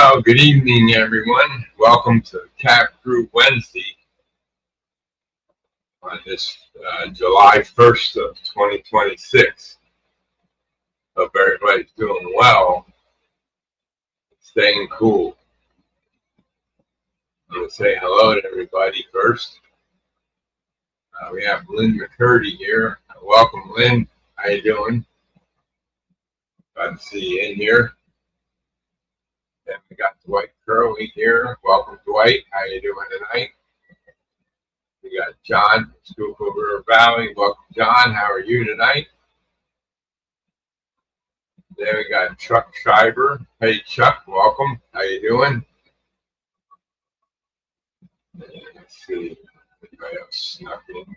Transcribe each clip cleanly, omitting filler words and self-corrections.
Well, good evening, everyone. Welcome to Tap Group Wednesday on this July 1st of 2026. Hope everybody's doing well, staying cool. I'm going to say hello to everybody first. We have Lynn McCurdy here. Welcome, Lynn. How you doing? Glad to see you in here. Then we got Dwight Curley here. Welcome, Dwight. How you doing tonight? We got John from Schuylkill River Valley. Welcome, John. How are you tonight? Then we got Chuck Schreiber. Hey, Chuck. Welcome. How you doing? Let's see. Anybody else snuck in?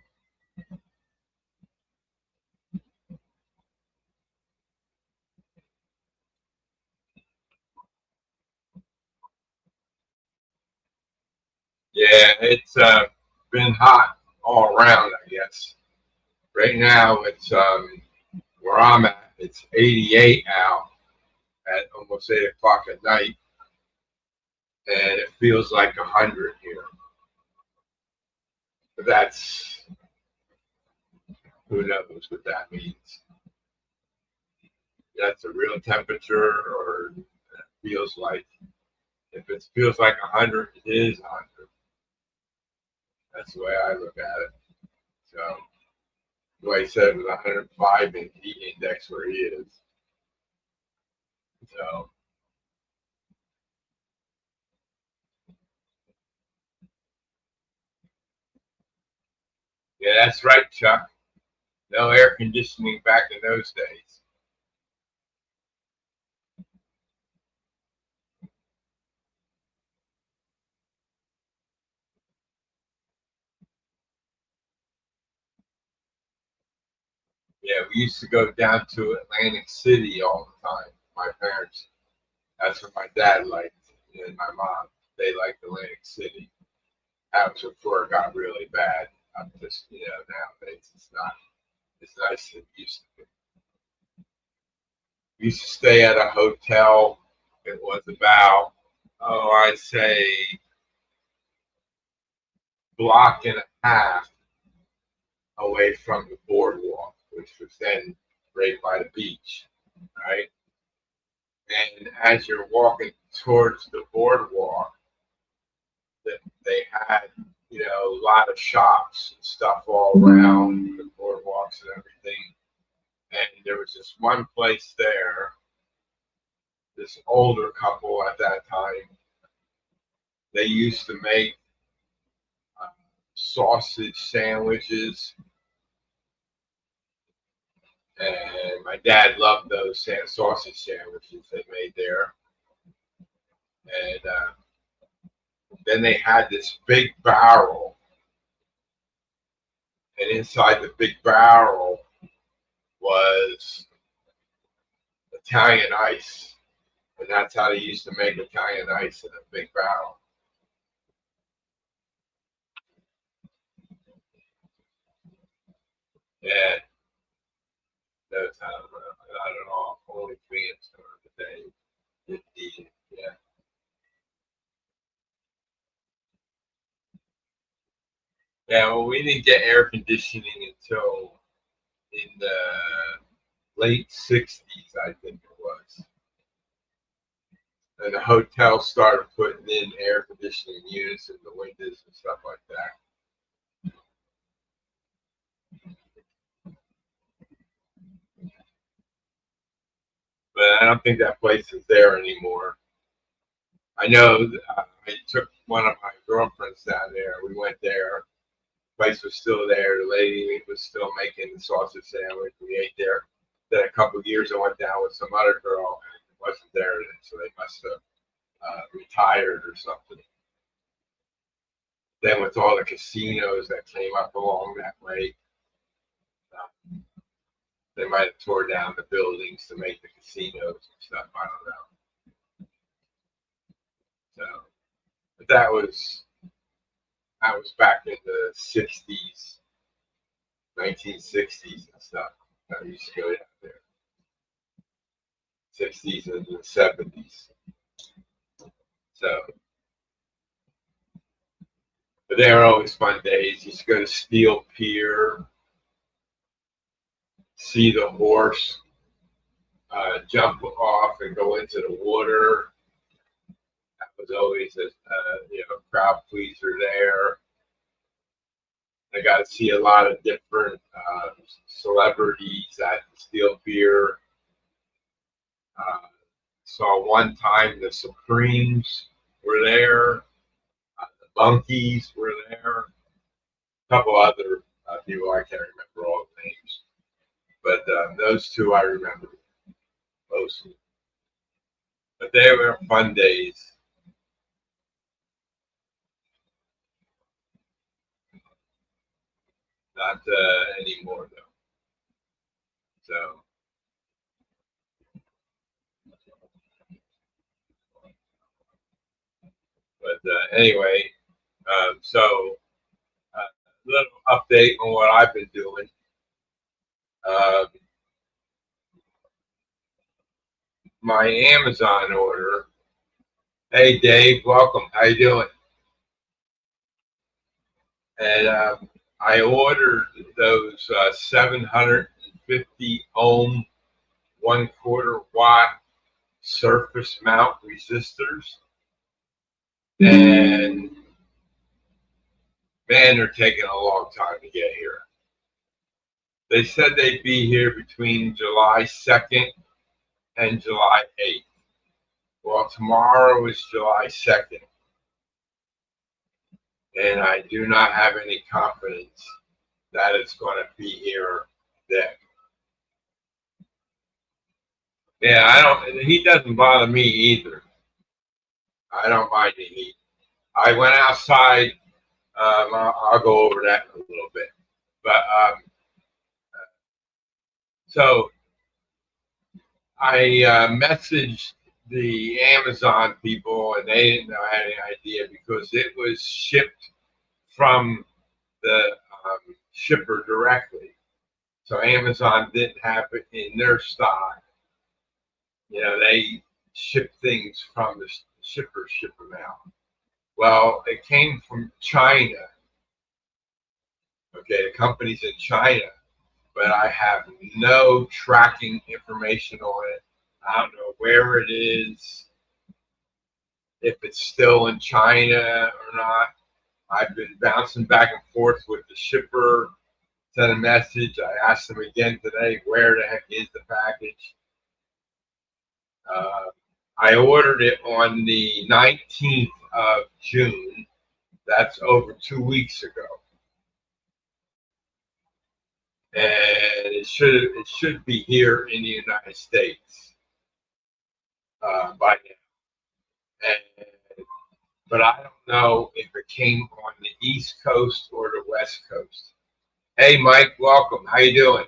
Yeah, it's been hot all around, I guess. Right now, it's where I'm at. It's 88 out at almost 8 o'clock at night, and it feels like 100 here. But that's, who knows what that means. That's a real temperature, or it feels like, if it feels like 100, it is 100. That's the way I look at it. So, the way he said, with 105 in heat index where he is. So, yeah, that's right, Chuck. No air conditioning back in those days. Yeah, we used to go down to Atlantic City all the time. My parents, that's what my dad liked, and my mom, they liked Atlantic City. That was before it got really bad. I'm just, nowadays it's not as nice as it used to be. We used to stay at a hotel. It was about, I'd say, block and a half away from the boardwalk, which was then right by the beach, right? And as you're walking towards the boardwalk, they had, a lot of shops and stuff all around the boardwalks and everything. And there was this one place there, this older couple at that time, they used to make uh, sausage sandwiches. And my dad loved those sausage sandwiches they made there. And then they had this big barrel, and inside the big barrel was Italian ice, and that's how they used to make Italian ice in a big barrel. Yeah, that's how I don't know. Only fans of the day. Indeed, yeah. Yeah, well, we didn't get air conditioning until in the late 60s, I think it was. And the hotel started putting in air conditioning units in the windows and stuff like that. But I don't think that place is there anymore. I know I took one of my girlfriends down there. We went there. The place was still there. The lady was still making the sausage sandwich. We ate there. Then a couple of years I went down with some other girl and it wasn't there then, so they must have retired or something. Then with all the casinos that came up along that way, uh, they might have tore down the buildings to make the casinos and stuff. I don't know. So, but that was back in the 60s, 1960s and stuff. I used to go down there. 60s and the 70s. So, but they were always fun days. Used to go to Steel Pier, see the horse jump off and go into the water. That was always a crowd pleaser there. I got to see a lot of different celebrities at the Steel Pier. Saw one time the Supremes were there, the Monkeys were there, a couple other people I can't remember all the names, but those two I remember mostly. But they were fun days. Not anymore though. So, but anyway, so a little update on what I've been doing. Uh, my Amazon order. Hey Dave, welcome. How you doing? And I ordered those 750 ohm 1/4 watt surface mount resistors, and man, they're taking a long time to get here. They said they'd be here between July 2nd and July 8th. Well, tomorrow is July 2nd, and I do not have any confidence that it's going to be here then. Yeah, I don't. The heat doesn't bother me either. I don't mind the heat. I went outside. I'll go over that in a little bit. But so I messaged the Amazon people, and they didn't know I had any idea because it was shipped from the shipper directly. So Amazon didn't have it in their stock. They ship things from the shipper, ship them out. Well, it came from China. Okay, the company's in China, but I have no tracking information on it. I don't know where it is, if it's still in China or not. I've been bouncing back and forth with the shipper, sent a message. I asked them again today, where the heck is the package? I ordered it on the 19th of June. That's over 2 weeks ago. And it should be here in the United States by now. But I don't know if it came on the East Coast or the West Coast. Hey, Mike, welcome. How you doing?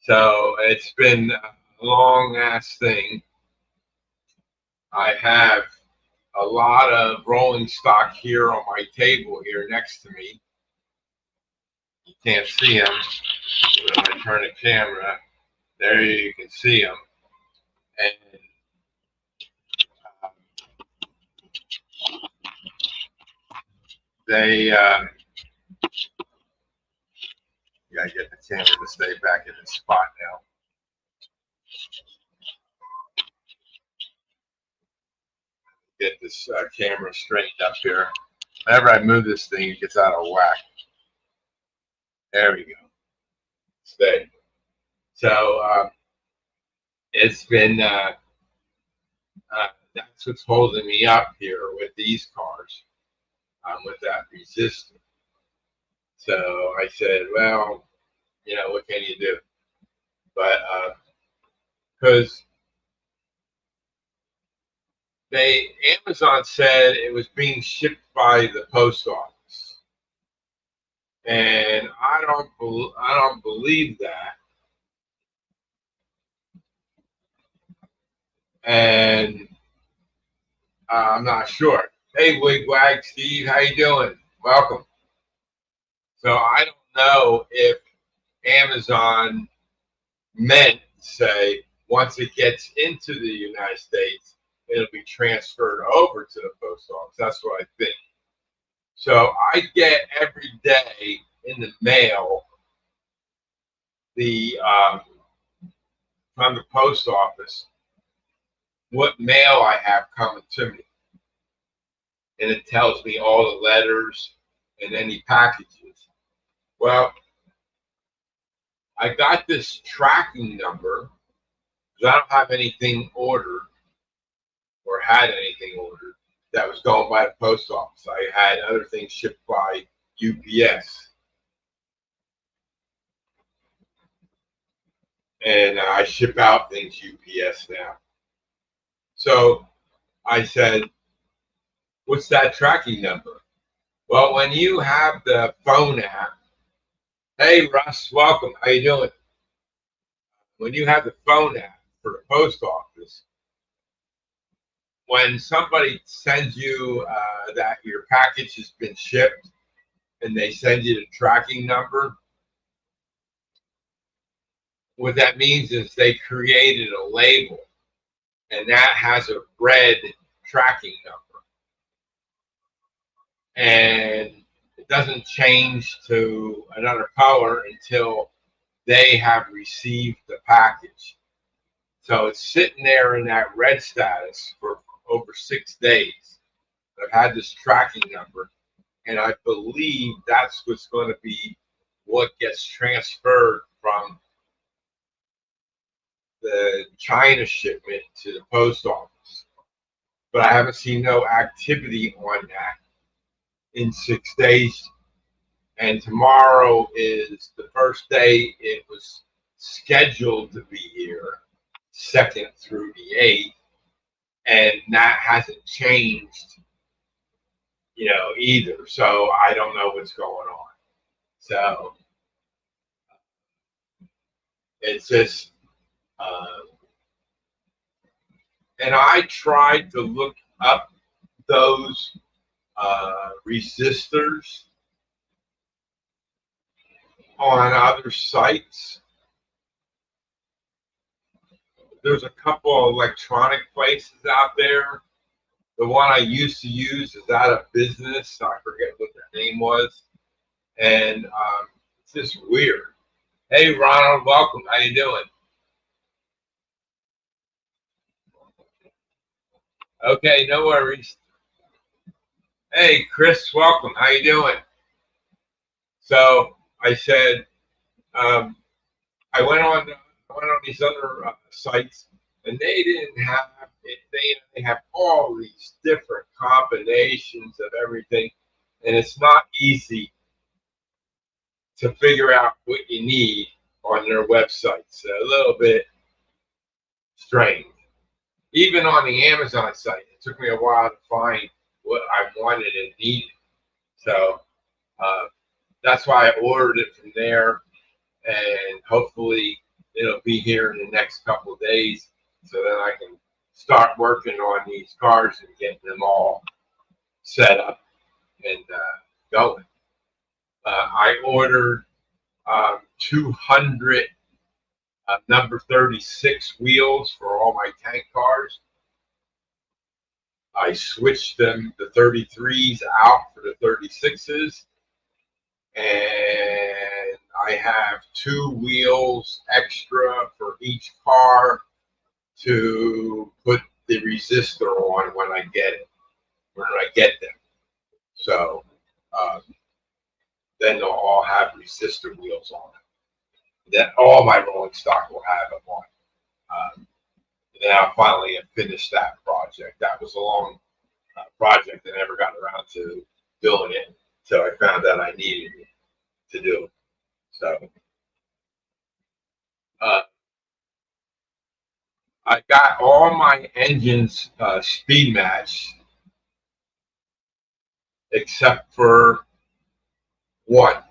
So it's been a long ass thing. I have a lot of rolling stock here on my table here next to me. You can't see them. When I turn the camera, there you can see them. And they gotta get the camera to stay back in its spot now. Get this camera straightened up here. Whenever I move this thing, it gets out of whack. There we go. Stay. So it's been that's what's holding me up here with these cars, with that resistor. So I said, well, what can you do? But because Amazon said it was being shipped by the post office, and I don't believe that. And I'm not sure. Hey, Wigwag Steve, how you doing? Welcome. So I don't know if Amazon meant to say, Once it gets into the United States, it'll be transferred over to the post office. That's what I think. So I get every day in the mail the from the post office what mail I have coming to me, and it tells me all the letters and any packages. Well, I got this tracking number because I don't have anything ordered or had anything ordered that was going by the post office. I had other things shipped by UPS. And I ship out things UPS now. So I said, what's that tracking number? Well, when you have the phone app, hey Russ, welcome, how you doing? When you have the phone app for the post office, when somebody sends you that your package has been shipped and they send you the tracking number, what that means is they created a label and that has a red tracking number. And it doesn't change to another color until they have received the package. So it's sitting there in that red status for over 6 days. I've had this tracking number, and I believe that's what's going to be what gets transferred from the China shipment to the post office. But I haven't seen no activity on that in 6 days. And tomorrow is the first day it was scheduled to be here, 2nd through the 8th, and that hasn't changed, either. So I don't know what's going on. So it's just, and I tried to look up those resistors on other sites. There's a couple of electronic places out there. The one I used to use is out of business. I forget what their name was. And it's just weird. Hey, Ronald, welcome. How you doing? Okay, no worries. Hey, Chris, welcome. How you doing? So I said, I went on these other sites, and they didn't have it. They have all these different combinations of everything, and it's not easy to figure out what you need on their websites. A little bit strange. Even on the Amazon site, it took me a while to find what I wanted and needed. So that's why I ordered it from there, and hopefully it'll be here in the next couple of days, so that I can start working on these cars and getting them all set up and going. I ordered 200 number 36 wheels for all my tank cars. I switched them, the 33s out for the 36s, and I have 2 wheels extra for each car to put the resistor on when I get them. So then they'll all have resistor wheels on them. Then all my rolling stock will have them on. And then I'll finally finish that project. That was a long project. I never got around to doing it until I found out I needed it to do it. So I got all my engines speed matched except for one,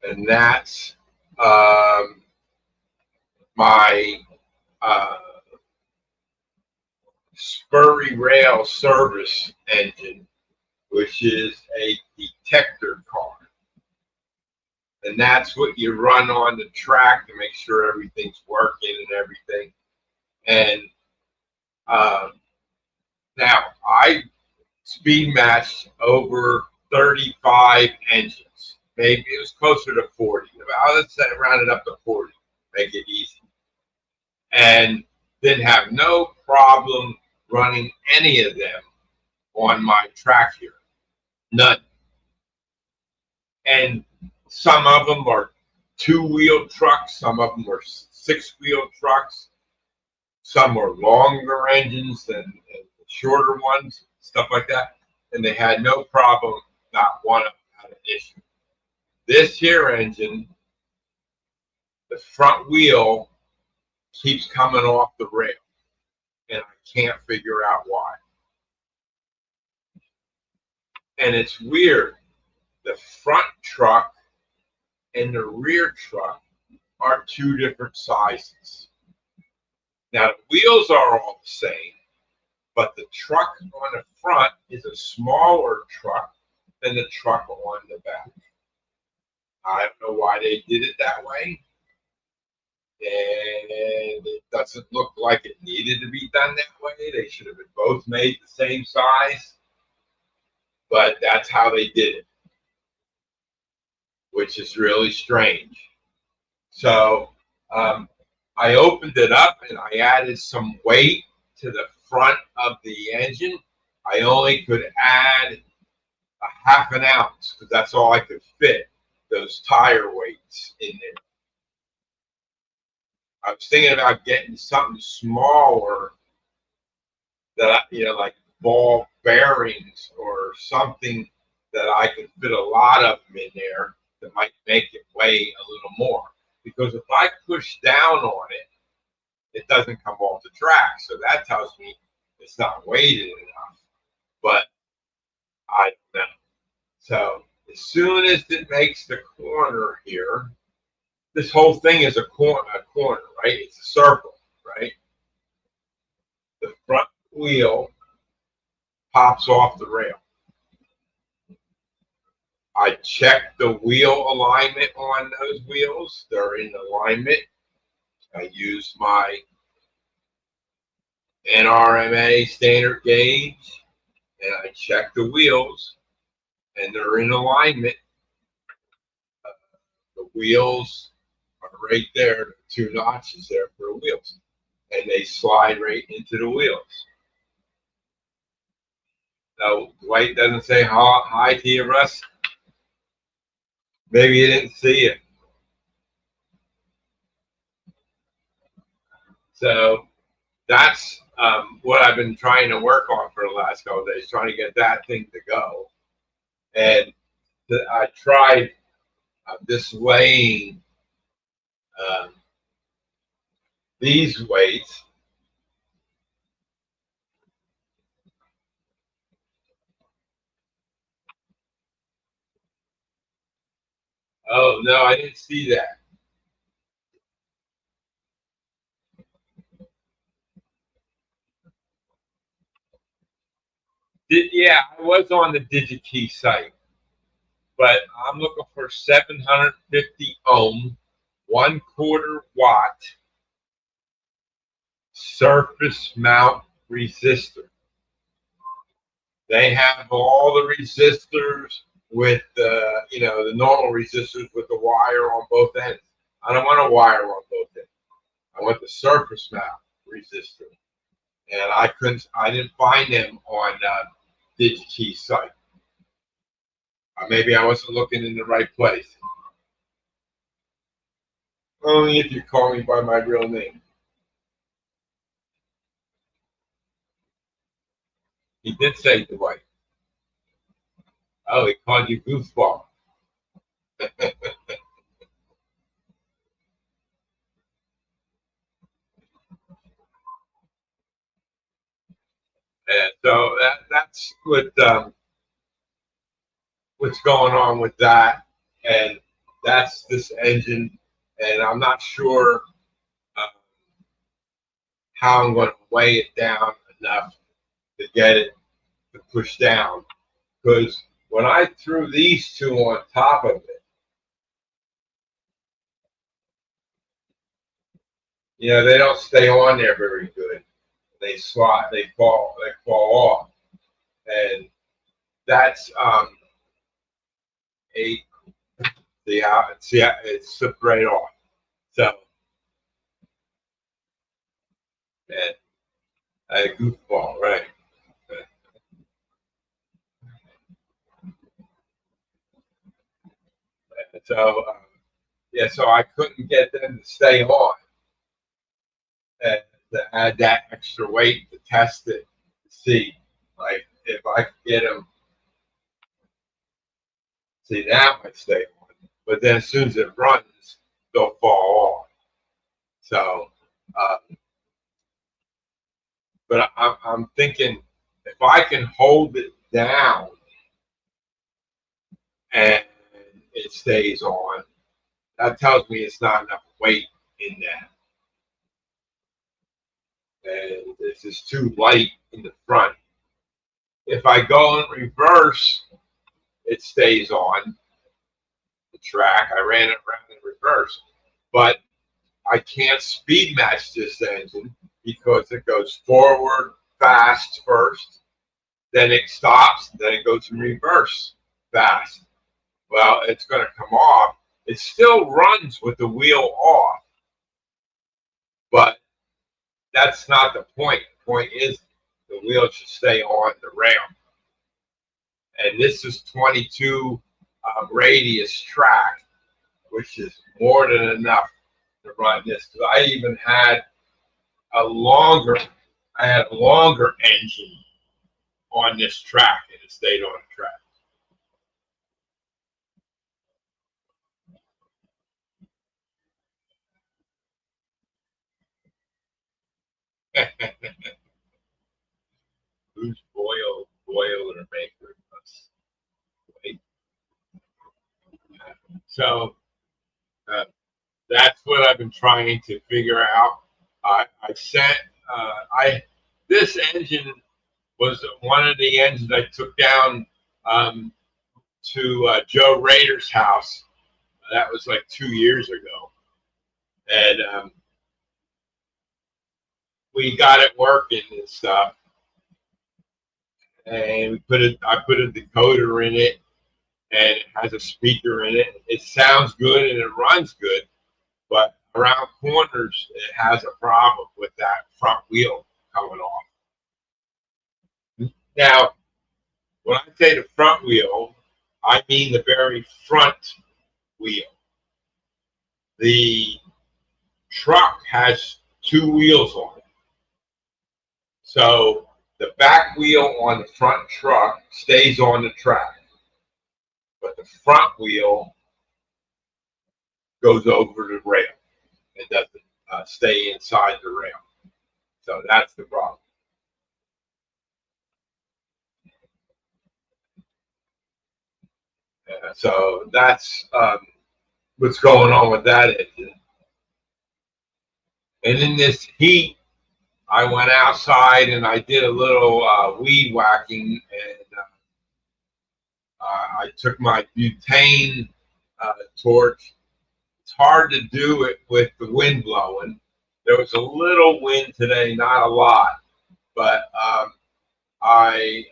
and that's my Spurry Rail service engine, which is a detector car. And that's what you run on the track to make sure everything's working and everything. And um, now I speed matched over 35 engines. Maybe it was closer to 40. Let's say round it up to 40, make it easy. And didn't have no problem running any of them on my track here. None. And some of them are two-wheel trucks, some of them are six-wheel trucks, some are longer engines than shorter ones, stuff like that. And they had no problem, not one of them had an issue. This here engine, the front wheel keeps coming off the rail, and I can't figure out why. And it's weird. The front truck and the rear truck are two different sizes. Now, the wheels are all the same, but the truck on the front is a smaller truck than the truck on the back. I don't know why they did it that way. And it doesn't look like it needed to be done that way. They should have been both made the same size. But that's how they did it, which is really strange. So I opened it up and I added some weight to the front of the engine. I only could add a half an ounce because that's all I could fit, those tire weights in there. I was thinking about getting something smaller that, like ball bearings or something that I could fit a lot of them in there that might make it weigh a little more. Because if I push down on it, it doesn't come off the track. So that tells me it's not weighted enough. But I don't know. So as soon as it makes the corner here, this whole thing is a corner, right? It's a circle, right? The front wheel pops off the rail. I checked the wheel alignment on those wheels. They're in alignment. I used my NRMA standard gauge, and I checked the wheels, and they're in alignment. The wheels are right there, the two notches there for the wheels, and they slide right into the wheels. Now, Dwight doesn't say hi to you, Russ. Maybe you didn't see it. So that's what I've been trying to work on for the last couple of days, trying to get that thing to go. And I tried displaying these weights. Oh, no, I didn't see that. Yeah, I was on the DigiKey site, but I'm looking for 750 ohm, 1/4 watt surface mount resistor. They have all the resistors with the normal resistors with the wire on both ends. I don't want a wire on both ends. I want the surface mount resistor, and I didn't find them on DigiKey site. Maybe I wasn't looking in the right place. Only if you call me by my real name. He did say Dwight. Oh, he called you goofball. And so that's what's going on with that, and that's this engine, and I'm not sure how I'm going to weigh it down enough to get it to push down, because when I threw these two on top of it, they don't stay on there very good. They fall off, and that's a it slipped right off. So, man, a goofball, right? So, yeah, so I couldn't get them to stay on, and to add that extra weight to test it to see, like, if I could get them. See, now I stay on, but then as soon as it runs, they'll fall off. So, uh, but I'm thinking if I can hold it down and it stays on, that tells me it's not enough weight in that, and this is too light in the front. If I go in reverse, it stays on the track. I ran it around in reverse, but I can't speed match this engine because it goes forward fast first, then it stops, then it goes in reverse fast. Well, it's going to come off. It still runs with the wheel off, but that's not the point. The point is the wheel should stay on the rail. And this is 22 radius track, which is more than enough to run this. Because I even had a longer, I had a longer engine on this track, and it stayed on the track. Who's Boilermaker? Wait. So uh, that's what I've been trying to figure out. I sent I this engine was one of the engines I took down um, to Joe Rader's house. That was like 2 years ago, and we got it working and stuff. And I put a decoder in it, and it has a speaker in it. It sounds good and it runs good, but around corners it has a problem with that front wheel coming off. Now, when I say the front wheel, I mean the very front wheel. The truck has two wheels on it. So the back wheel on the front truck stays on the track, but the front wheel goes over the rail. It doesn't stay inside the rail. So that's the problem. So that's what's going on with that engine. And in this heat, I went outside and I did a little weed whacking, and I took my butane torch. It's hard to do it with the wind blowing. There was a little wind today, not a lot, but I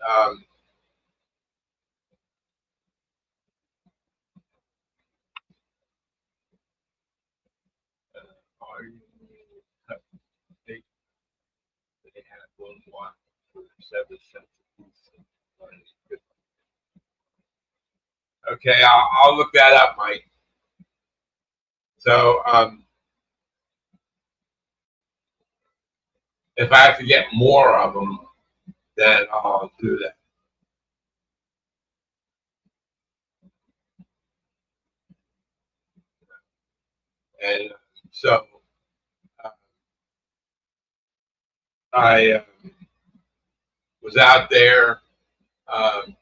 they, they had 1 watt for 7 cents a piece. Okay, I'll look that up, Mike. So if I have to get more of them, then I'll do that. And so uh, I was out there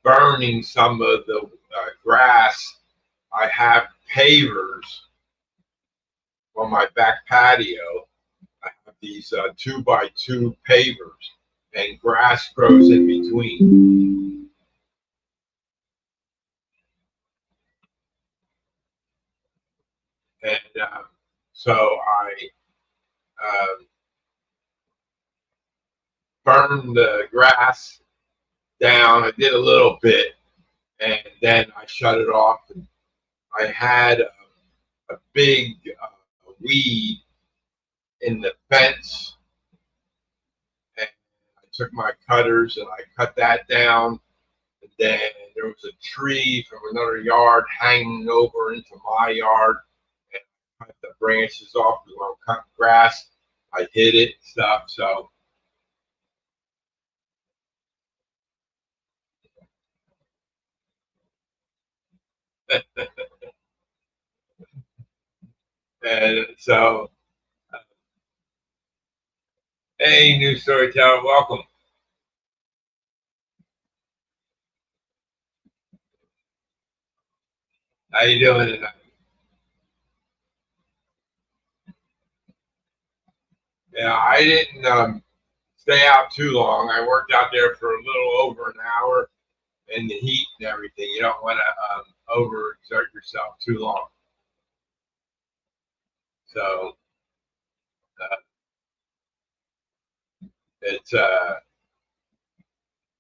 burning some of the grass. I have pavers on my back patio. I have these 2x2 pavers, and grass grows in between. And so I burn the grass down. I did a little bit, and then I shut it off. And I had a big weed in the fence, and I took my cutters and I cut that down. And then there was a tree from another yard hanging over into my yard, and I cut the branches off because when I'm cutting grass, I hit it and stuff. So and so, hey, new storyteller, welcome. How you doing tonight? Yeah, I didn't stay out too long. I worked out there for a little over an hour in the heat and everything. You don't want to overexert yourself too long. So uh, it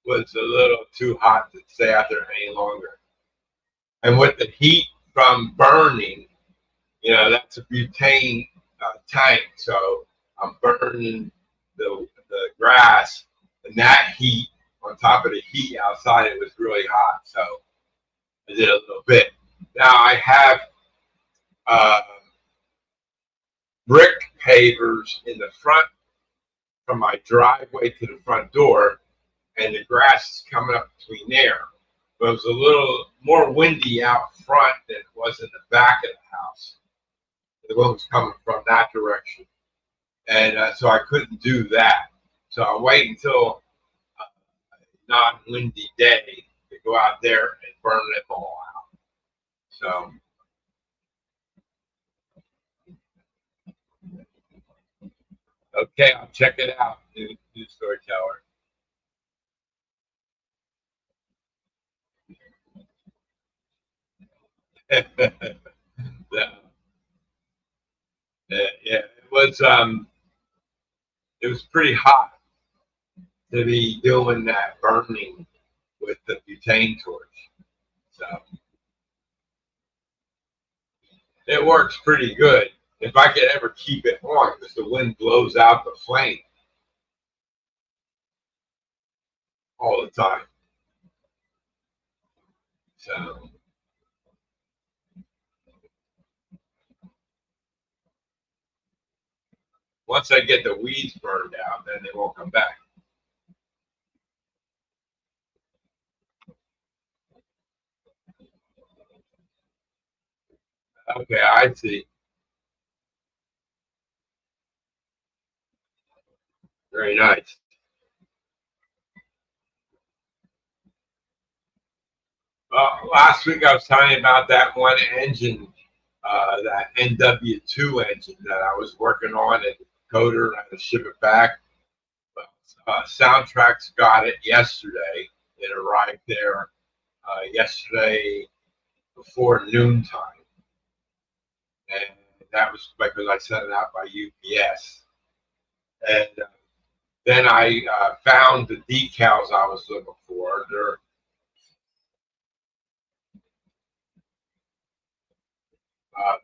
was a little too hot to stay out there any longer. And with the heat from burning, that's a butane tank. So I'm burning the grass, and that heat on top of the heat outside, it was really hot. So I did a little bit. Now I have uh, brick pavers in the front from my driveway to the front door, and the grass is coming up between there. But it was a little more windy out front than it was in the back of the house. The wind was coming from that direction, and so I couldn't do that. So I wait until a non-windy day to go out there and burn them all out. So, okay, I'll check it out, new storyteller. Yeah, yeah, it was pretty hot to be doing that burning with the butane torch. So it works pretty good if I could ever keep it on because the wind blows out the flame all the time. So once I get the weeds burned out, then they won't come back. Okay, I see. Very nice. Last week I was telling you about that one engine, that NW2 engine that I was working on at Coder, and I had to ship it back. Soundtracks got it yesterday. It arrived there yesterday before noontime, and that was because I sent it out by UPS. And then I found the decals I was looking for. They're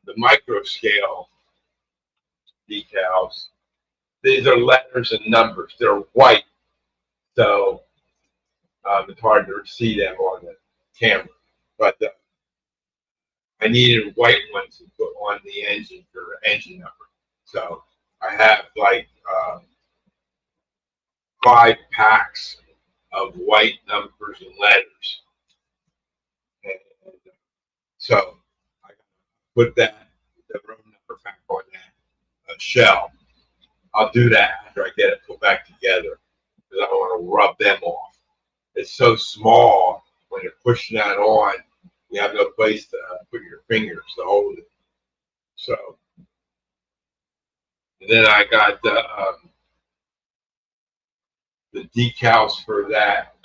the micro scale decals. These are letters and numbers. They're white, so it's hard to see them on the camera. But I needed white ones to put on the engine for engine number. So I have like 5 packs of white numbers and letters. And so I put the room number back on that shell. I'll do that after I get it put back together because I don't want to rub them off. It's so small when you're pushing that on, you have no place to put your fingers to hold it. So, and then I got the decals for that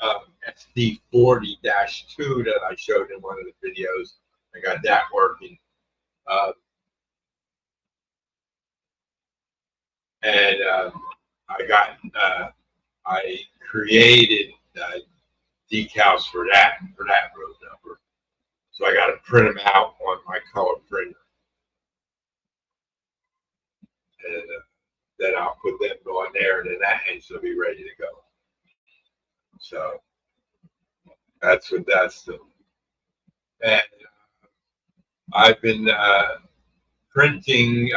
SD40-2 that I showed in one of the videos. I got that working. Uh, and I created decals for that road number. So I got to print them out on my color printer, and then I'll put them on there, and then that engine will be ready to go. So that's what that's doing. And I've been printing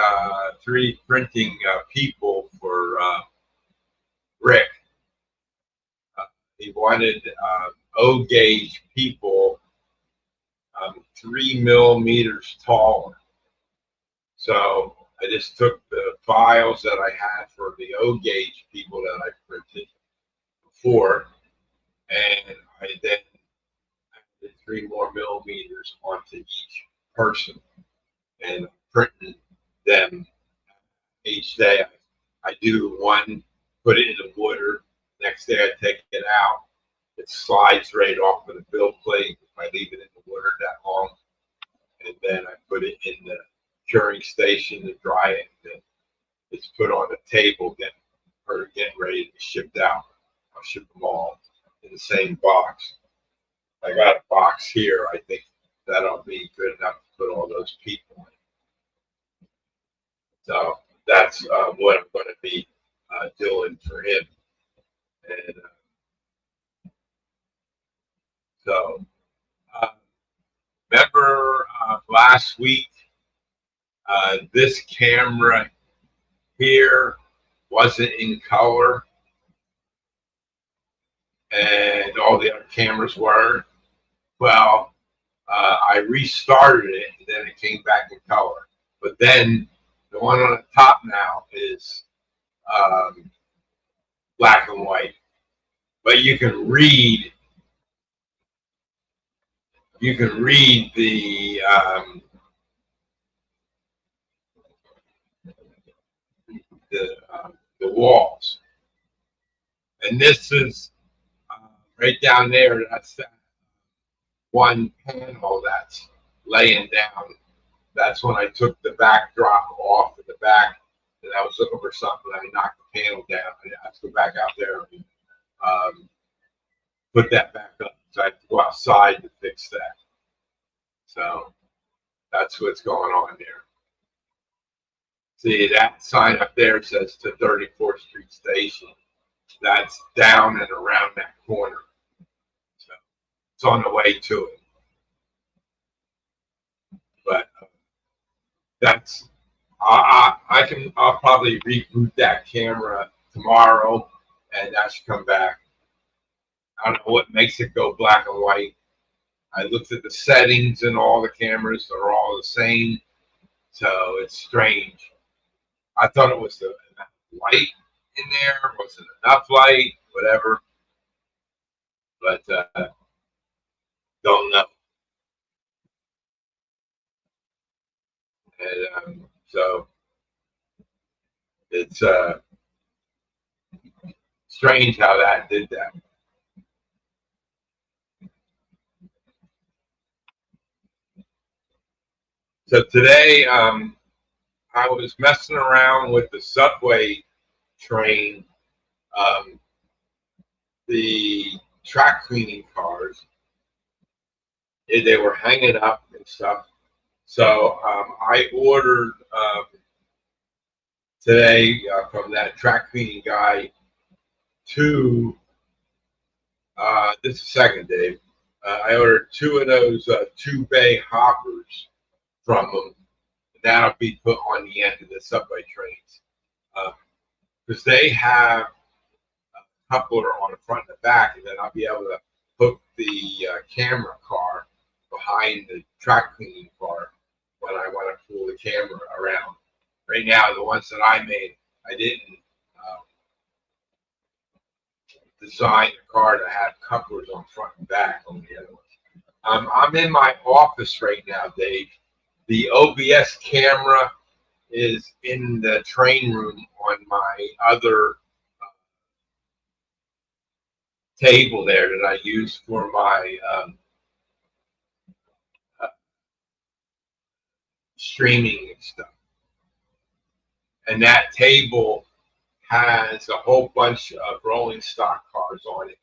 3D printing people for Rick. He wanted O gauge people 3 millimeters taller. So I just took the files that I had for the O gauge people that I printed before, and I then added 3 more millimeters onto each person and printing them each day. I do one, put it in the water. Next day I take it out. It slides right off of the build plate if I leave it in the water that long. And then I put it in the curing station to dry it. And it's put on a table getting ready to be shipped out. I'll ship them all in the same box. I got a box here. I think that'll be good enough to put all those people in. So that's what I'm going to be doing for him. And so, remember last week, this camera here wasn't in color, and all the other cameras were. Well, I restarted it, and then it came back in color. But then the one on the top now is black and white. But you can read the walls, and this is right down there. That's that one panel that's laying down. That's when I took the backdrop off of the back, and I was looking for something. I knocked the panel down. I have to go back out there and put that back up. So I have to go outside to fix that. So that's what's going on there. See, that sign up there says to 34th Street Station. That's down and around that corner. So it's on the way to it. But that's I'll probably reboot that camera tomorrow, and that should come back. I don't know what makes it go black and white. I looked at the settings and all the cameras are all the same, so it's strange. I thought it was the light in there, wasn't enough light, whatever, but don't know. And so it's strange how that did that. So today, I was messing around with the subway train, the track cleaning cars. They were hanging up and stuff. So I ordered today from that track cleaning guy two. This is second, Dave. I ordered two of those 2-bay hoppers from them. That'll be put on the end of the subway trains because they have a coupler on the front and the back, and then I'll be able to hook the camera car behind the track cleaning car when I want to pull the camera around. Right now, the ones that I made, I didn't design the car to have couplers on front and back on the other ones. I'm in my office right now, Dave. The OBS camera is in the train room on my other table there that I use for my streaming and stuff. And that table has a whole bunch of rolling stock cars on it.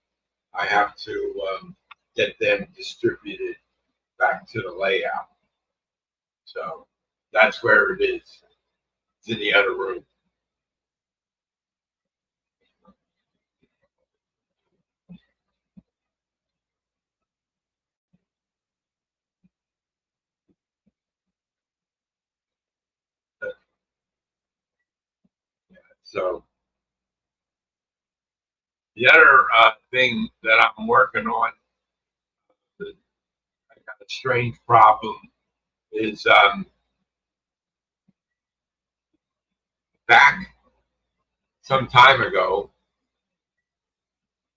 I have to get them distributed back to the layout. So that's where it is. It's in the other room. So the other thing that I'm working on, that I got a strange problem, is back some time ago,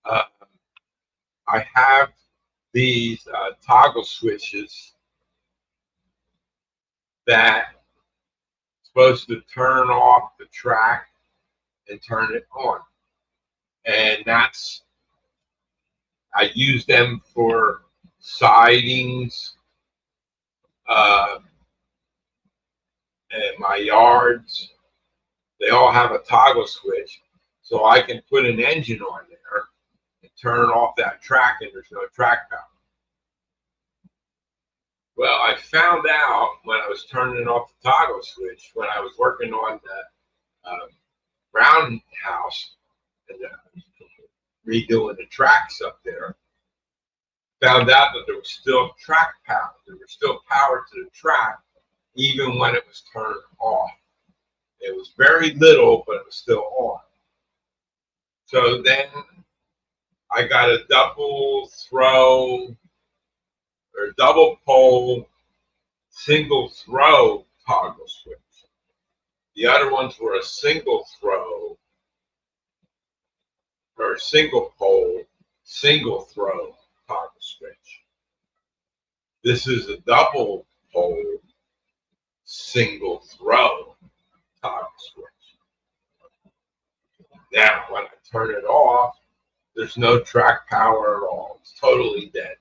uh, I have these toggle switches that supposed to turn off the track and turn it on. And that's, I use them for sidings, uh, and my yards. They all have a toggle switch, so I can put an engine on there and turn off that track, and there's no track power. Well, I found out when I was turning off the toggle switch, when I was working on the roundhouse and redoing the tracks up there, found out that there was still track power. There was still power to the track, even when it was turned off. It was very little, but it was still on. So then I got a double throw or double pole, single throw toggle switch. The other ones were a single throw or single pole, single throw toggle switch. This is a double pole, single throw toggle switch. Now, when I turn it off, there's no track power at all. It's totally dead.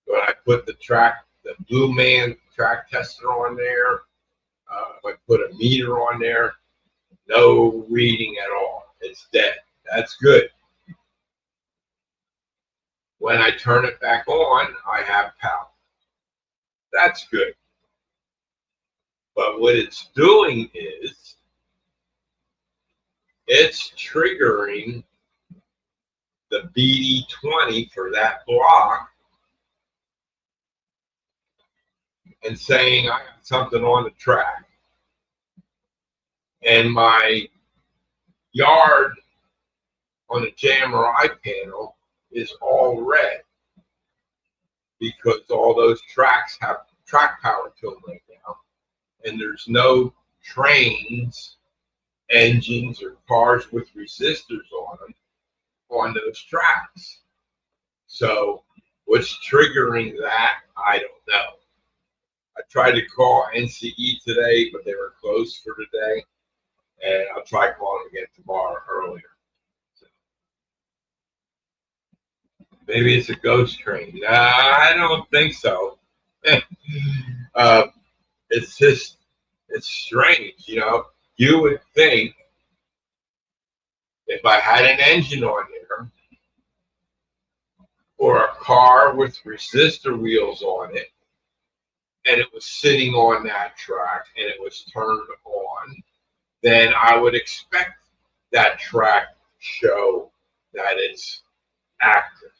When I put the Blue Man track tester on there, if I put a meter on there, no reading at all. It's dead. That's good. When I turn it back on, I have power. That's good. But what it's doing is it's triggering the BD20 for that block and saying I got something on the track. And my yard on the JMRI panel is all red because all those tracks have track power to them right now. And there's no trains, engines, or cars with resistors on them on those tracks. So what's triggering that, I don't know. I tried to call NCE today, but they were closed for today. And I'll try calling them again tomorrow earlier. So maybe it's a ghost train. Nah, I don't think so. It's just, it's strange, you know. You would think if I had an engine on there or a car with resistor wheels on it, and it was sitting on that track and it was turned on, then I would expect that track to show that it's active.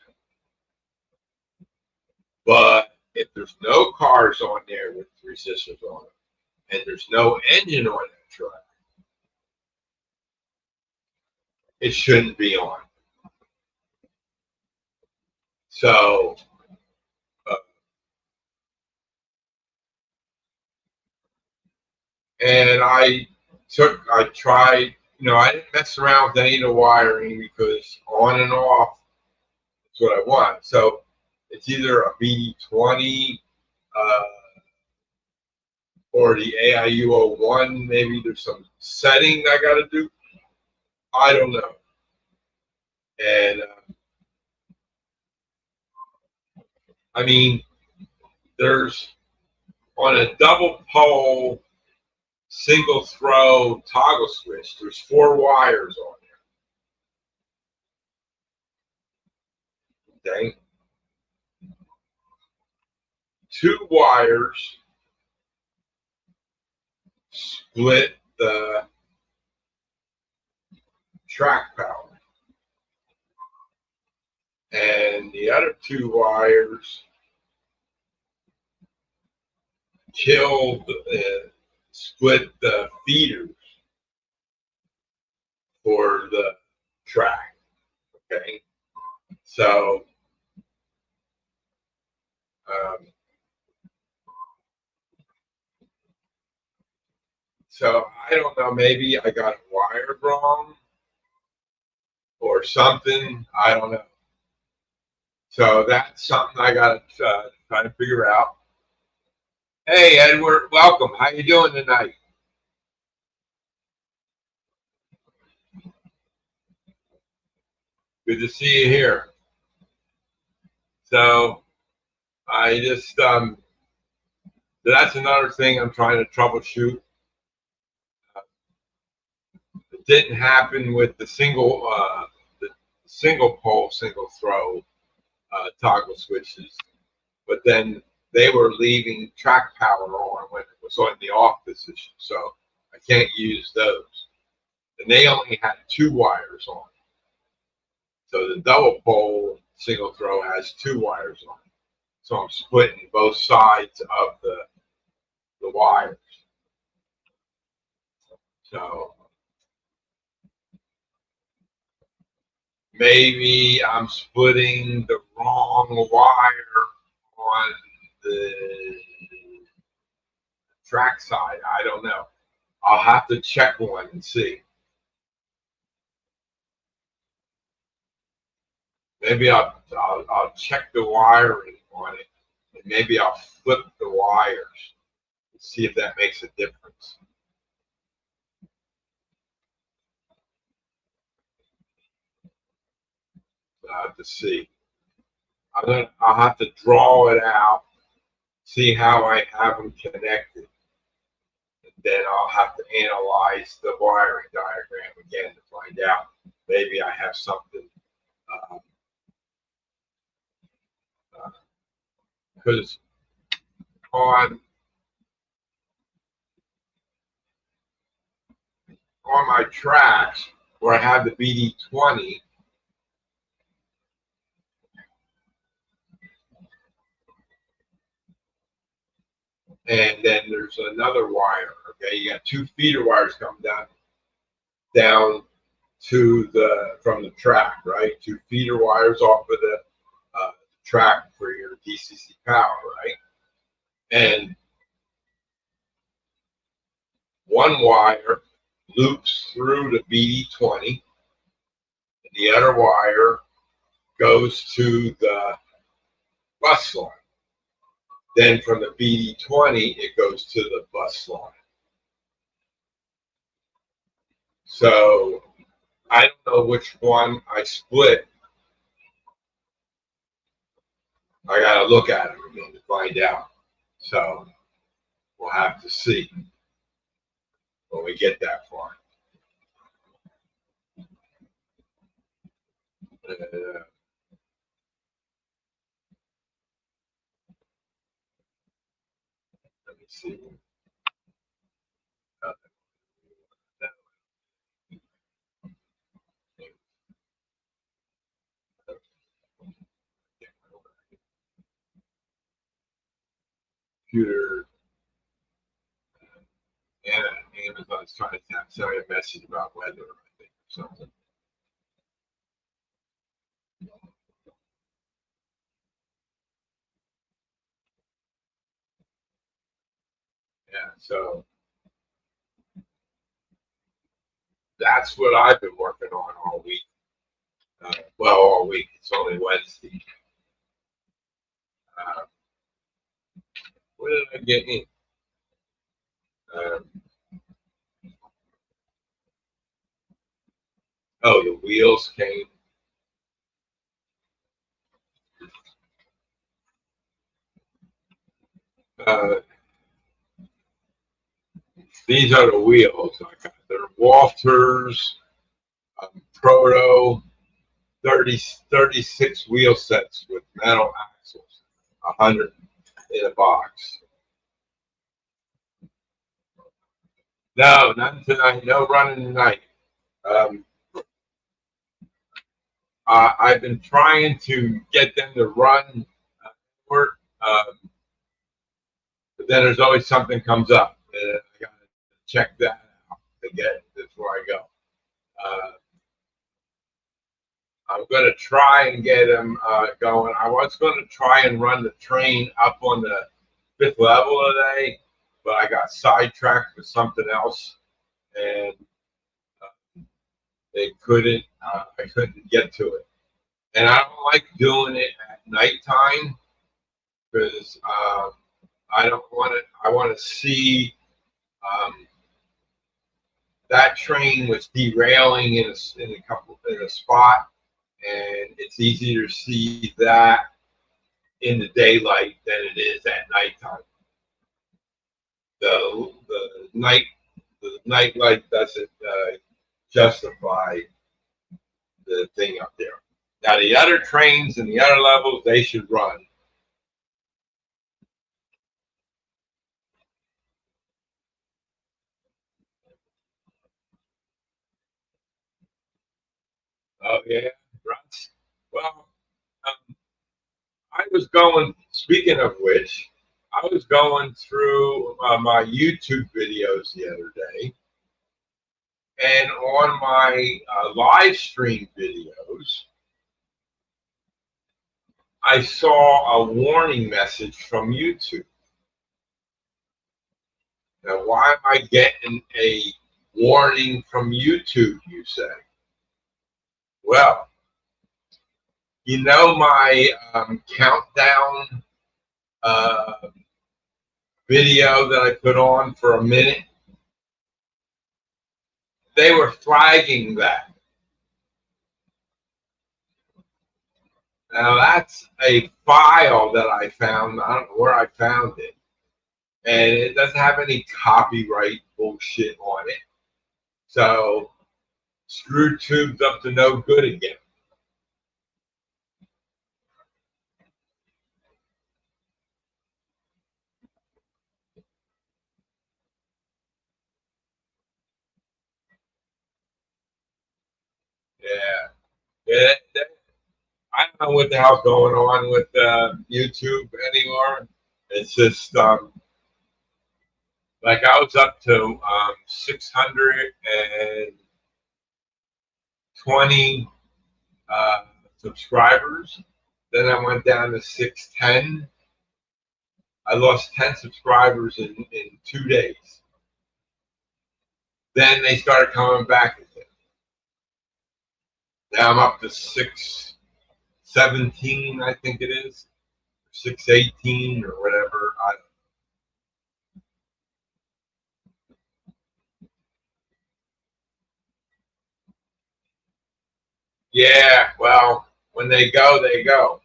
But if there's no cars on there with resistors on it, and there's no engine on that track, it shouldn't be on. So, and I tried, you know, I didn't mess around with any of the wiring because on and off is what I want. So it's either a BD20 or the AIU01. Maybe there's some setting I got to do. I don't know. And I mean, there's on a double pole single throw toggle switch. There's 4 wires on there. Okay. 2 wires split the track power. And the other 2 wires split the feeders for the track. Okay. So, I don't know, maybe I got it wired wrong or something. I don't know. So that's something I got to try to figure out. Hey, Edward, welcome. How you doing tonight? Good to see you here. So I just that's another thing I'm trying to troubleshoot. It didn't happen with the single pole, single throw toggle switches, but then they were leaving track power on when it was on the off position, so I can't use those. And they only had 2 wires on. So the double pole single throw has 2 wires on it. So I'm splitting both sides of the wires. So maybe I'm splitting the wrong wire on the track side. I don't know. I'll have to check one and see. Maybe I'll check the wiring on it, and maybe I'll flip the wires and see if that makes a difference. So I'll have to see. I'll have to draw it out, see how I have them connected, and then I'll have to analyze the wiring diagram again to find out. Maybe I have something because on my tracks where I have the BD20, and then there's another wire. Okay, you got 2 feeder wires coming down to from the track, right? 2 feeder wires off of the track for your DCC power, right? And one wire loops through the BD20, and the other wire goes to the bus line. Then from the BD20, it goes to the bus line. So I don't know which one I split. I got to look at it again to find out. So we'll have to see when we get that far. Let me see. Computer. Amazon's trying to send me a message about weather, I think, or something. Yeah, so that's what I've been working on all week. Well, all week. It's only Wednesday. What did I get in? Oh, the wheels came. These are the wheels. I got they're Walters Proto 36 wheel sets with metal axles, 100 in a box. No, nothing tonight. No running tonight. Um, I've been trying to get them to run work, but then there's always something comes up, and I got to check that out to get before I go. I'm going to try and get them going. I was going to try and run the train up on the 5th level today, but I got sidetracked with something else, and they couldn't. I couldn't get to it, and I don't like doing it at nighttime because I don't want to. I want to see. That train was derailing in a spot, and it's easier to see that in the daylight than it is at nighttime. The night light doesn't justify the thing up there. Now the other trains and the other levels, they should run. Oh yeah, runs. Well, I was going. Speaking of which, I was going through my YouTube videos the other day, and on my live stream videos, I saw a warning message from YouTube. Now, why am I getting a warning from YouTube, you say? Well, you know my countdown video that I put on for a minute? They were flagging that. Now, that's a file that I found. I don't know where I found it. And it doesn't have any copyright bullshit on it. So, screw tubes up to no good again. Yeah. Yeah. I don't know what the hell's going on with YouTube anymore. It's just like I was up to 620 subscribers. Then I went down to 610. I lost 10 subscribers in 2 days. Then they started coming back again. Now I'm up to 617, I think it is, 618 or whatever. Yeah, well, when they go, they go.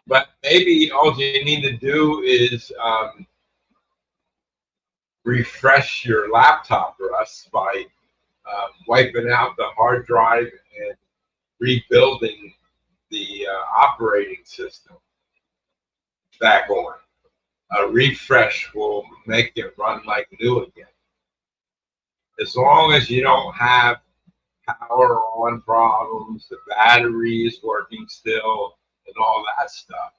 But maybe all you need to do is refresh your laptop, Russ, by wiping out the hard drive and rebuilding the operating system back on. A refresh will make it run like new again. As long as you don't have power on problems, the battery is working still, and all that stuff.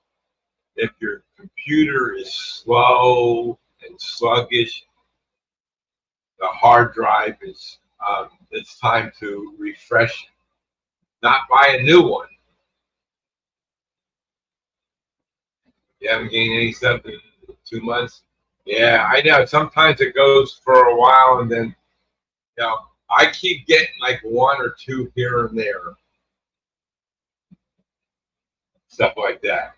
If your computer is slow and sluggish, the hard drive is it's time to refresh it. Not buy a new one. You haven't gained any stuff in 2 months. Yeah, I know. Sometimes it goes for a while, and then I keep getting like one or two here and there, stuff like that.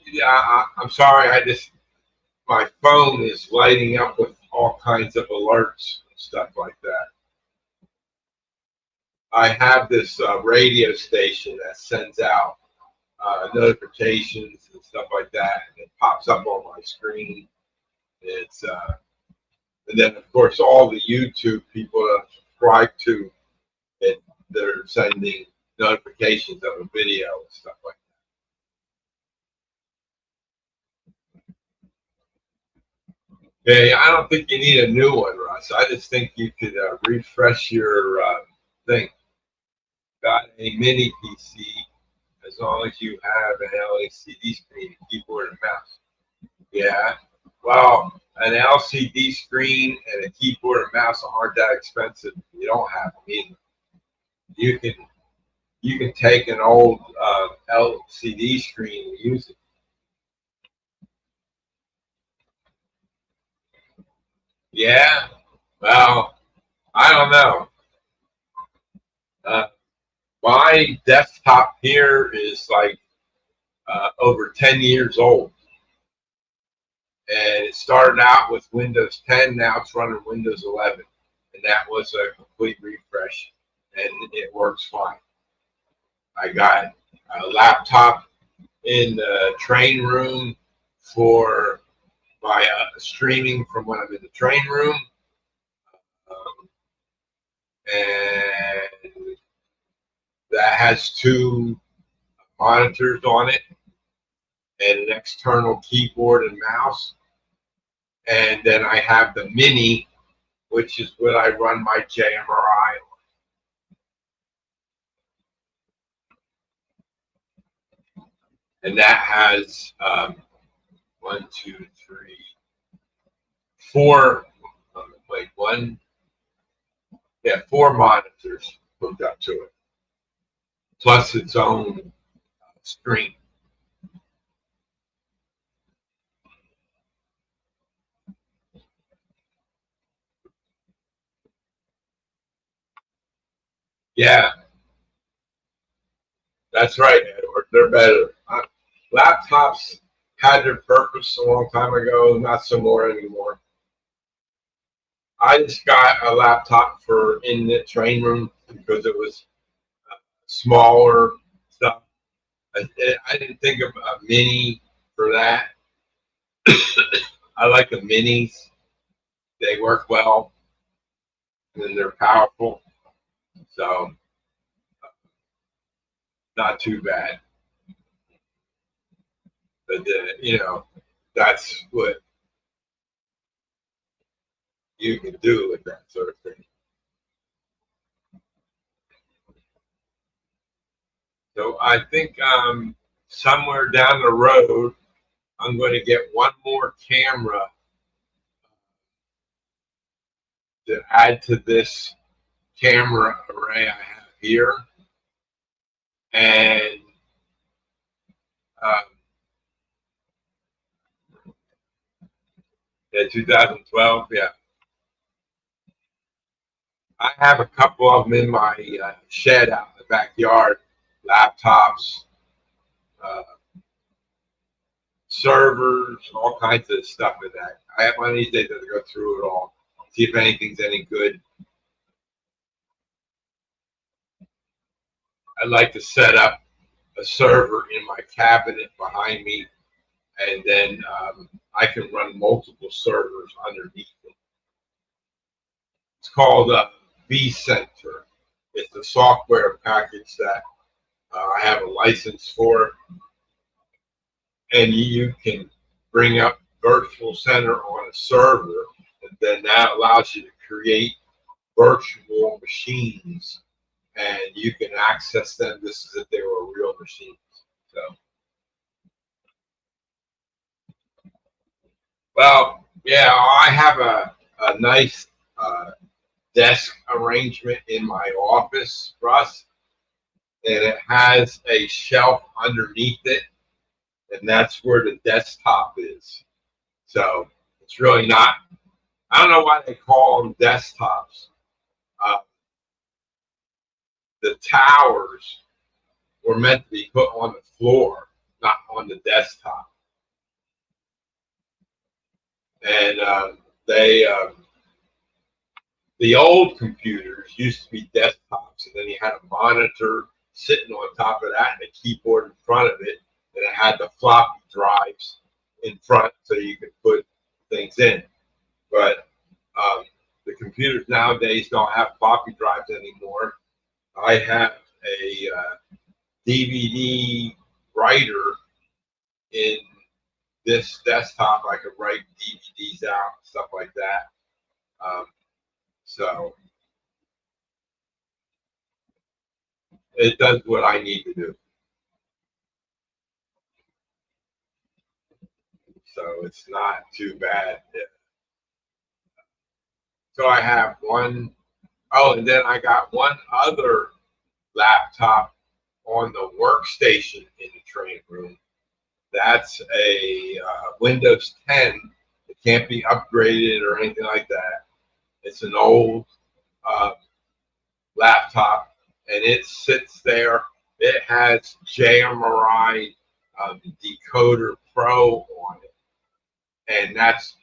Yeah, I'm sorry. My phone is lighting up with all kinds of alerts and stuff like that. I have this radio station that sends out notifications and stuff like that. And it pops up on my screen. It's and then of course all the YouTube people that I subscribe to, it, they're sending notifications of a video and stuff like that. Yeah, I don't think you need a new one, Russ. I just think you could refresh your thing. Got a mini PC, as long as you have an LCD screen, keyboard, and mouse. Yeah. Well, an LCD screen and a keyboard and mouse aren't that expensive. You don't have them either. You can take an old LCD screen and use it. Yeah. Well, I don't know. Uh, my desktop here is like over 10 years old. And it started out with Windows 10. Now it's running Windows 11. And that was a complete refresh. And it works fine. I got a laptop in the train room for my streaming from when I'm in the train room. And that has two monitors on it and an external keyboard and mouse. And then I have the mini, which is what I run my JMRI on. And that has one, two, three, four, wait, one, yeah, four monitors hooked up to it, plus its own screen. Yeah, that's right, Edward. They're better. Laptops had their purpose a long time ago, not so more anymore. I just got a laptop for in the train room because it was smaller stuff. I didn't think of a mini for that. I like the minis. They work well and they're powerful. So not too bad. But that's what you can do with that sort of thing. So I think somewhere down the road, I'm going to get one more camera to add to this camera array I have here. And yeah, 2012, yeah. I have a couple of them in my shed out in the backyard, laptops, uh, servers, all kinds of stuff in that. I have one of these days to go through it all, see if anything's any good. I'd like to set up a server in my cabinet behind me, and then I can run multiple servers underneath it. It's called vCenter. It's a software package that I have a license for, and you can bring up Virtual Center on a server, and then that allows you to create virtual machines, and you can access them just as if they were real machines. So, well, yeah, I have a nice desk arrangement in my office, Russ, and it has a shelf underneath it, and that's where the desktop is. So it's really not. I don't know why they call them desktops. Uh, the towers were meant to be put on the floor, not on the desktop. And the old computers used to be desktops, and then you had a monitor sitting on top of that and a keyboard in front of it, and it had the floppy drives in front so you could put things in. But the computers nowadays don't have floppy drives anymore. I have a DVD writer in this desktop. I could write DVDs out, stuff like that. So it does what I need to do. So it's not too bad. So I have one. Oh, and then I got one other laptop on the workstation in the training room. That's a Windows 10. It can't be upgraded or anything like that. It's an old laptop, and it sits there. It has JMRI Decoder Pro on it, and that's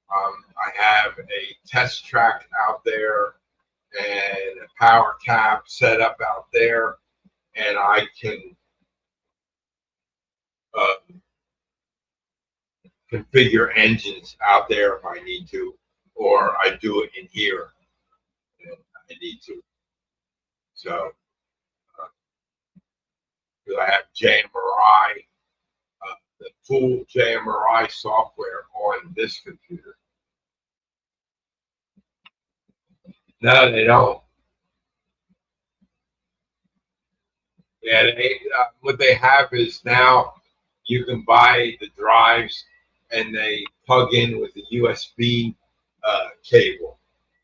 I have a test track out there and a power cap set up out there, and I can configure engines out there if I need to, or I do it in here if I need to. So, because I have JMRI, the full JMRI software on this computer. No, they don't. Yeah, what they have is now you can buy the drives and they plug in with a USB cable,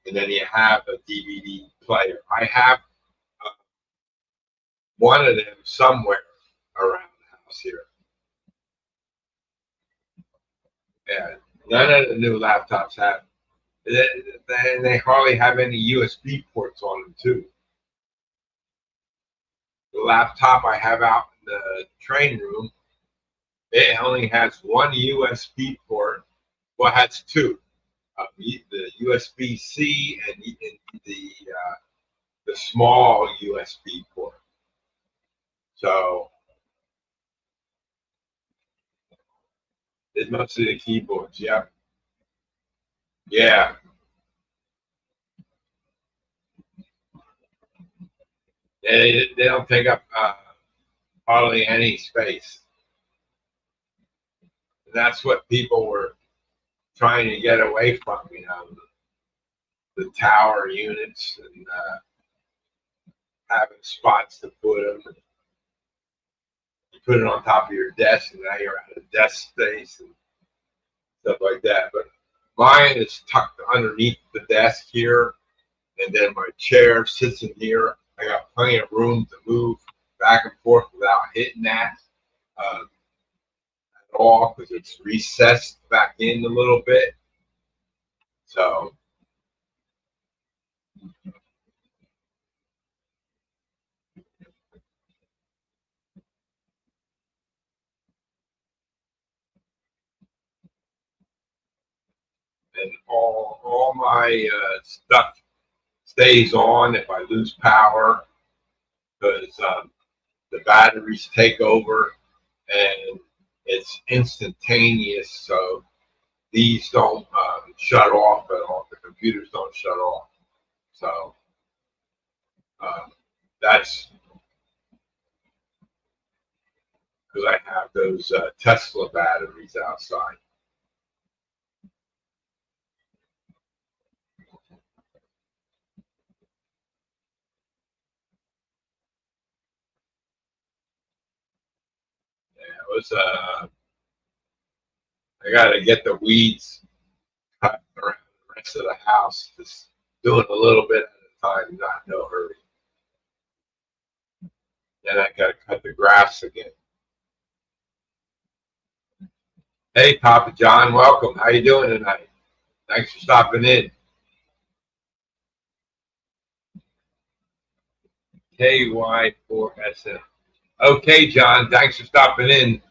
and then you have a DVD player. I have one of them somewhere around the house here. Yeah, none of the new laptops have. They hardly have any USB ports on them too. The laptop I have out in the training room, it only has one USB port. Well, it has two. The USB-C and the small USB port. So it's mostly the keyboards. Yeah, yeah. They don't take up hardly any space. And that's what people were trying to get away from. The tower units and having spots to put them. You put it on top of your desk, and now you're out of desk space and stuff like that. But mine is tucked underneath the desk here, and then my chair sits in here. I got plenty of room to move back and forth without hitting that at all, because it's recessed back in a little bit. So and all my stuff stays on if I lose power, because the batteries take over and it's instantaneous. So these don't shut off at all. The computers don't shut off. So that's because I have those Tesla batteries outside. It was I got to get the weeds cut around the rest of the house. Just doing a little bit at a time, not no hurry. Then I got to cut the grass again. Hey, Papa John, welcome. How you doing tonight? Thanks for stopping in. KY4SM. Okay, John, thanks for stopping in.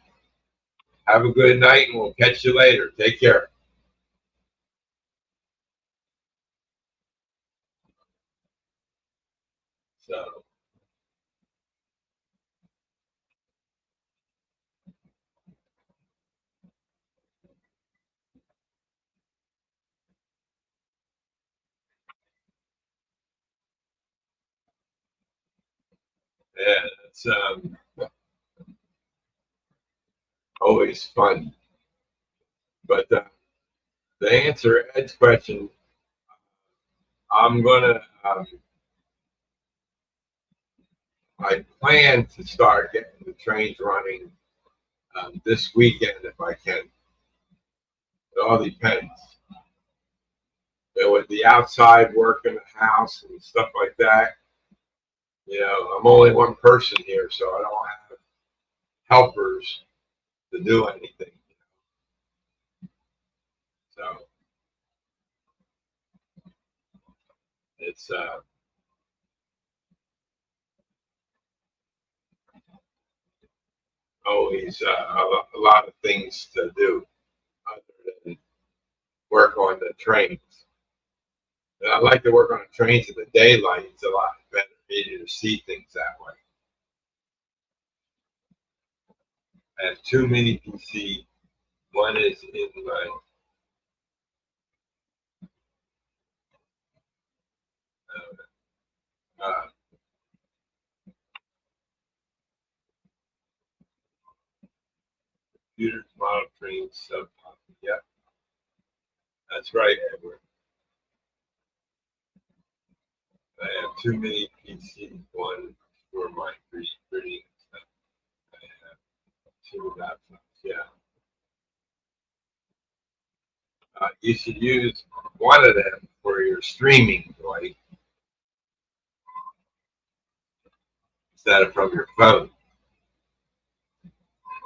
Have a good night, and we'll catch you later. Take care. So. Yeah, it's always fun. But to answer Ed's question, I'm gonna. I plan to start getting the trains running this weekend if I can. It all depends. With the outside work in the house and stuff like that, I'm only one person here, so I don't have helpers to do anything. So it's always a lot of things to do other than work on the trains. And I like to work on the trains in the daylight. It's a lot better for to see things that way. I have two mini PC. One is in my uh, computers, model trains, sub. Yep, that's right, Edward. I have two mini PCs. One for my pretty stuff. I have two laptops. Yeah. You should use one of them for your streaming, right? Instead of from your phone.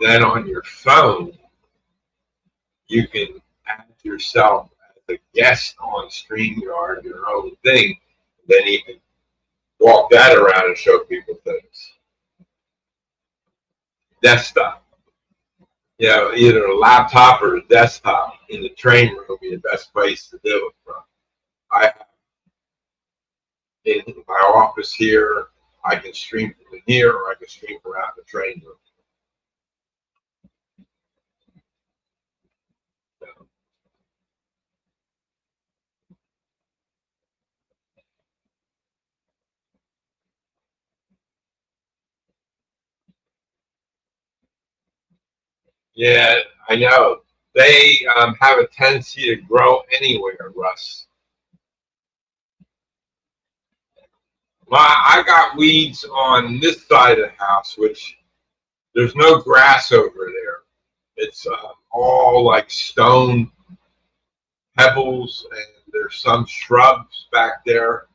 Then on your phone, you can add yourself as a guest on StreamYard, your own thing. Then you can walk that around and show people things. Desktop. Either a laptop or a desktop in the train room would be the best place to do it from. I have in my office here, I can stream from here or I can stream around the train room. So, yeah, I know. They have a tendency to grow anywhere, Russ. I got weeds on this side of the house, which there's no grass over there. It's all like stone pebbles, and there's some shrubs back there,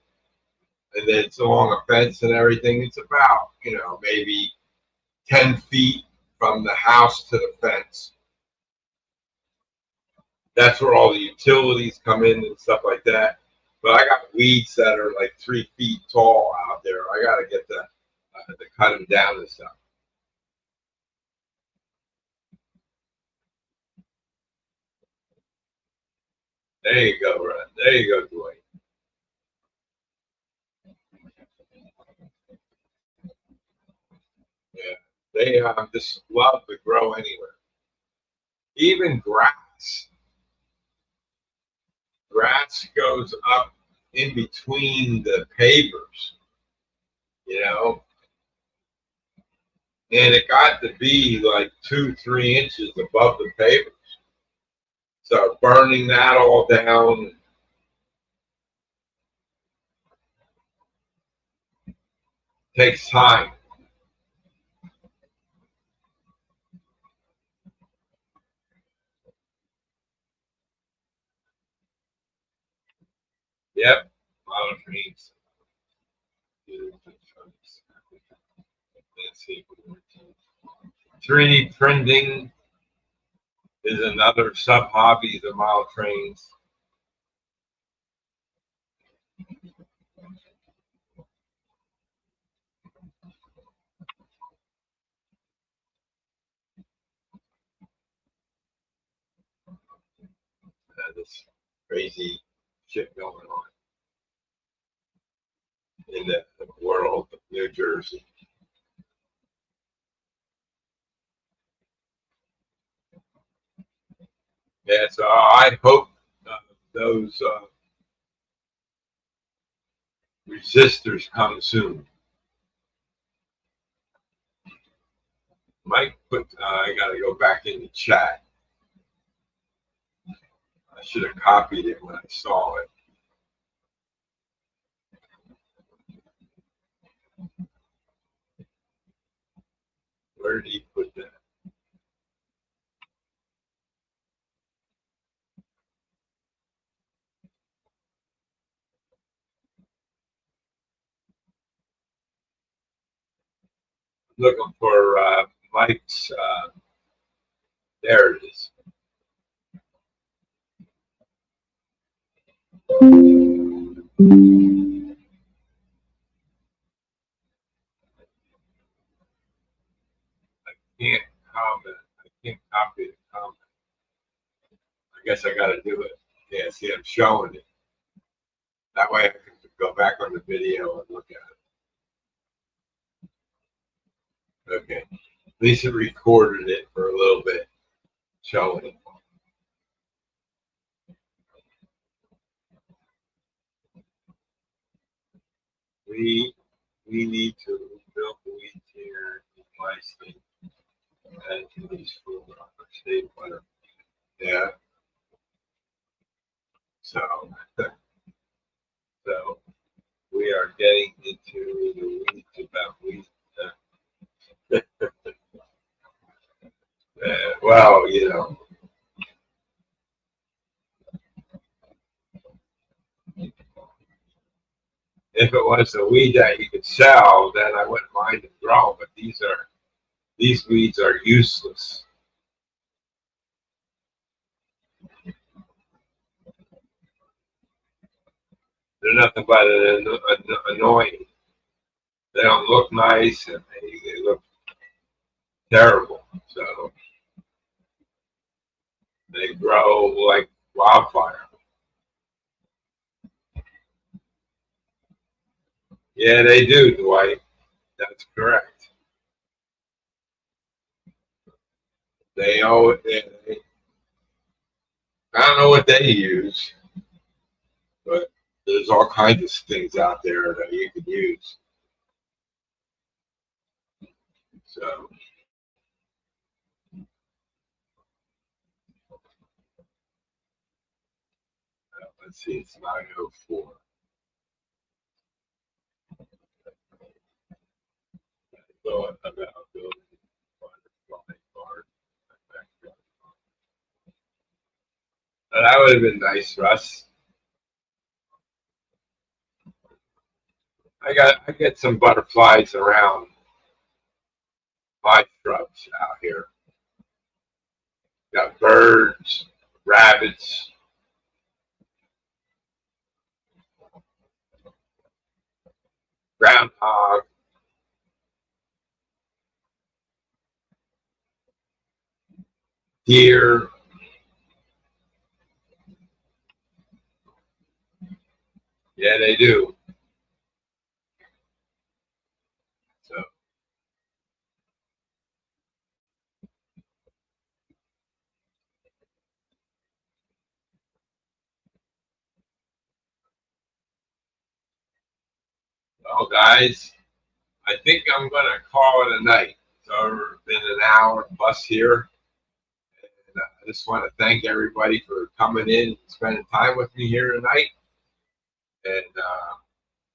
and then it's along a fence and everything. It's about, maybe 10 feet from the house to the fence. That's where all the utilities come in and stuff like that. But I got weeds that are like 3 feet tall out there. I got to get to cut them down and stuff. There you go, Ron. There you go, Dwayne. Yeah, they just love to grow anywhere. Even grass. Grass goes up in between the pavers, you know, and it got to be like 2, 3 inches above the pavers. So burning that all down takes time. Yep, a lot of trees. Let's see. 3D printing is another sub hobby, the model trains. This crazy shit going on in the world of New Jersey. Yeah, so I hope those resistors come soon. Mike put, I got to go back in the chat. I should have copied it when I saw it. Where did he put that? Looking for Mike's, there it is. Can't comment. I can't copy the comment. I guess I got to do it. Yeah, see, I'm showing it. That way I can go back on the video and look at it. Okay. Lisa recorded it for a little bit, showing it. We need to rebuild the weeds here in my state and to these food state butter. Yeah. So so we are getting into the weeds about wheat. Well, you know, if it was a weed that you could sell, then I wouldn't mind them growing. But these weeds are useless. They're nothing but annoying. They don't look nice and they look terrible. So they grow like wildfire. Yeah, they do, Dwight. That's correct. They owe it. I don't know what they use, but there's all kinds of things out there that you can use. So let's see, it's 9:04. Thought about building butterfly garden. That would have been nice, Russ. I get some butterflies around my shrubs out here. Got birds, rabbits, groundhog, deer. Yeah, they do. So, well, guys, I think I'm gonna call it a night. It's over been an hour plus here. And I just want to thank everybody for coming in and spending time with me here tonight. And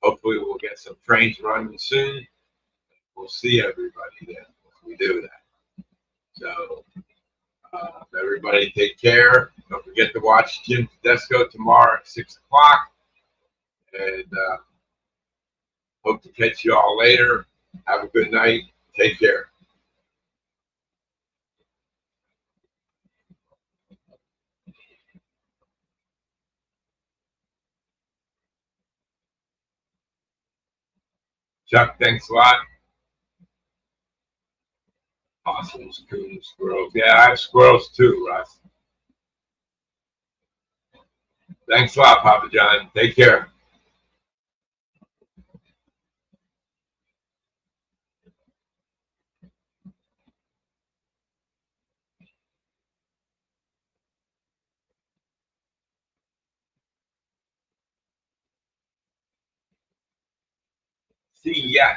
hopefully we'll get some trains running soon. We'll see everybody then if we do that. So everybody take care. Don't forget to watch Jim Tedesco tomorrow at 6 o'clock. And hope to catch you all later. Have a good night. Take care. Chuck, thanks a lot. Possums, coons, squirrels. Yeah, I have squirrels too, Russ. Thanks a lot, Papa John. Take care. See ya.